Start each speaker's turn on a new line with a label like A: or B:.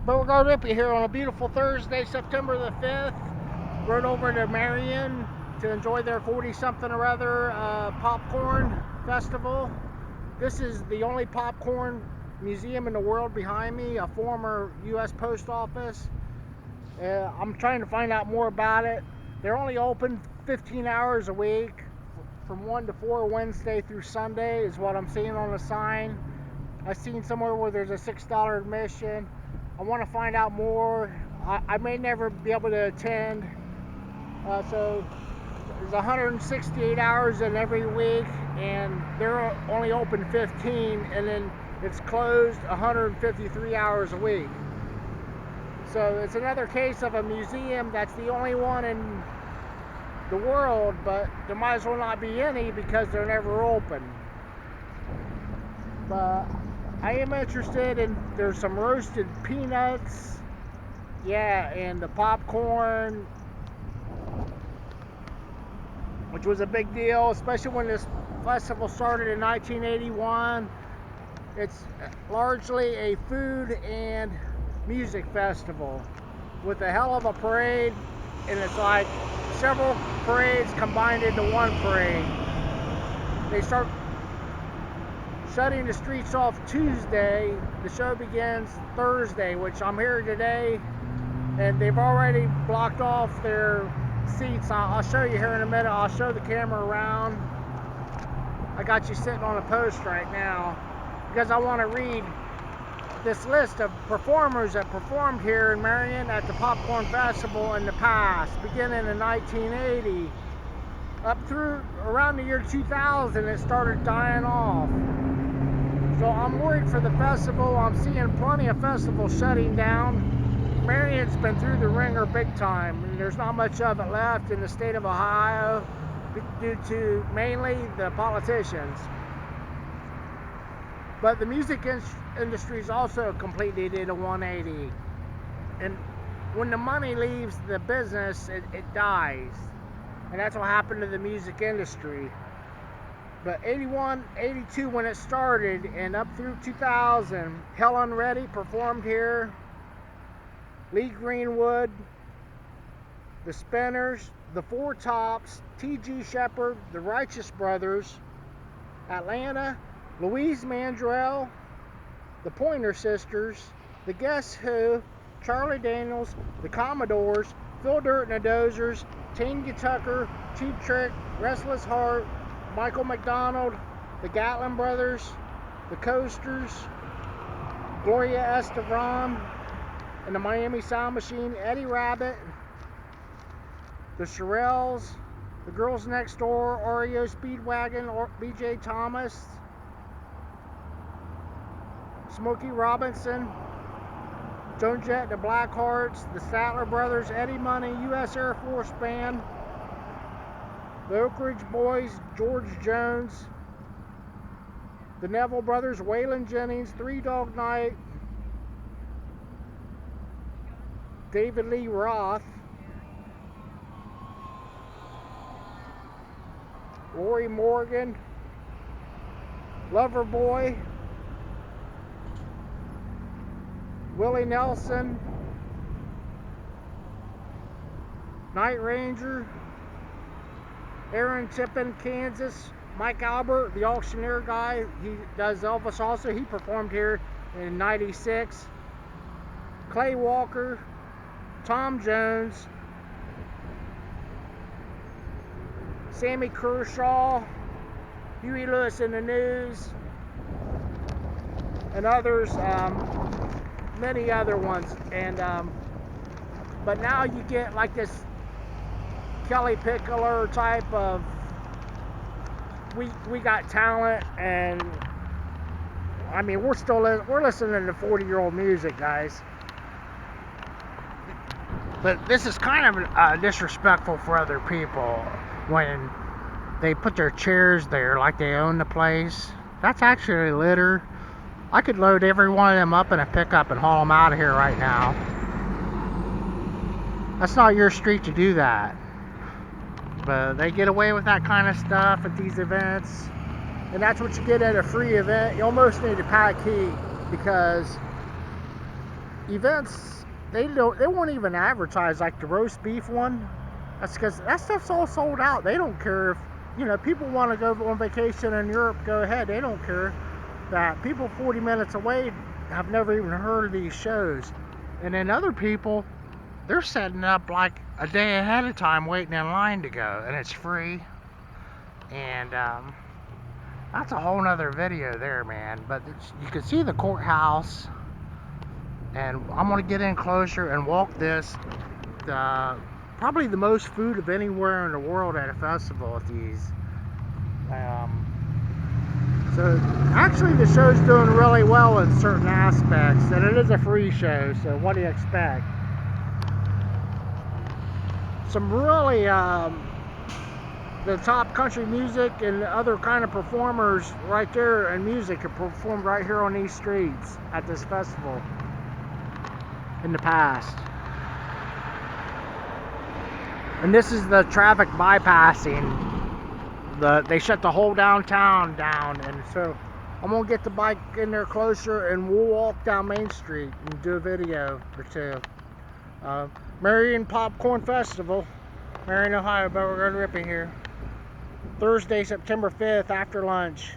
A: But we're going Rippy here on a beautiful Thursday, September the 5th. Rode over to Marion to enjoy their 40-something or other popcorn festival. This is the only popcorn museum in the world behind me, a former U.S. Post Office. I'm trying to find out more about it. They're only open 15 hours a week, from 1 to 4, Wednesday through Sunday is what I'm seeing on the sign. I've seen somewhere where there's a $6 admission. I want to find out more. I may never be able to attend. So there's 168 hours in every week, and they're only open 15, and then it's closed 153 hours a week. So it's another case of a museum that's the only one in the world, but there might as well not be any because they're never open. But I am interested in, there's some roasted peanuts, yeah, and the popcorn, which was a big deal, especially when this festival started in 1981. It's largely a food and music festival with a hell of a parade, and it's like several parades combined into one parade. They start shutting the streets off Tuesday. The show begins Thursday, which I'm here today, and they've already blocked off their seats. I'll show you here in a minute. I'll show the camera around. I got you sitting on a post right now because I want to read this list of performers that performed here in Marion at the Popcorn Festival in the past, beginning in 1980 up through around the year 2000. It started dying off. So I'm worried for the festival. I'm seeing plenty of festivals shutting down. Marion's been through the ringer big time, and there's not much of it left in the state of Ohio due to mainly the politicians. But the music industry is also completely did a 180. And when the money leaves the business, it dies. And that's what happened to the music industry. But 81, 82 when it started, and up through 2000, Helen Reddy performed here, Lee Greenwood, the Spinners, the Four Tops, T.G. Shepherd, the Righteous Brothers, Atlanta, Louise Mandrell, the Pointer Sisters, the Guess Who, Charlie Daniels, the Commodores, Phil Dirt and the Dozers, Tingy Tucker, Cheap Trick, Restless Heart, Michael McDonald, the Gatlin Brothers, the Coasters, Gloria Estefan, and the Miami Sound Machine, Eddie Rabbit, the Shirelles, the Girls Next Door, REO Speedwagon, B.J. Thomas, Smokey Robinson, Joan Jett, the Blackhearts, the Statler Brothers, Eddie Money, U.S. Air Force Band, the Oak Ridge Boys, George Jones, the Neville Brothers, Waylon Jennings, Three Dog Night, David Lee Roth, Lori Morgan, Loverboy, Willie Nelson, Night Ranger, Aaron Tippin, Kansas, Mike Albert, the auctioneer guy, he does Elvis also, he performed here in 96, Clay Walker, Tom Jones, Sammy Kershaw, Huey Lewis in the News, and others, many other ones. And but now you get like this Kelly Pickler type of we got talent, and I mean we're listening to 40-year-old music, guys. But this is kind of disrespectful for other people when they put their chairs there like they own the place. That's actually litter. I could load every one of them up in a pickup and haul them out of here right now. That's not your street to do that. But they get away with that kind of stuff at these events. And that's what you get at a free event. You almost need to pack heat because events, they won't even advertise, like the roast beef one. That's because that stuff's all sold out. They don't care if, you know, people want to go on vacation in Europe, go ahead. They don't care that people 40 minutes away have never even heard of these shows. And then other people, they're setting up like a day ahead of time waiting in line to go, and it's free. And that's a whole nother video there, man. But you can see the courthouse, and I'm gonna get in closer and walk this. Probably the most food of anywhere in the world at a festival at these. So actually the show's doing really well in certain aspects, and it is a free show, so what do you expect? Some really the top country music and other kind of performers right there, and music have performed right here on these streets at this festival in the past. And this is the traffic bypassing. They shut the whole downtown down, and so I'm gonna get the bike in there closer, and we'll walk down Main Street and do a video or two. Marion Popcorn Festival, Marion, Ohio, Beauregard Rippy here. Thursday, September 5th, after lunch.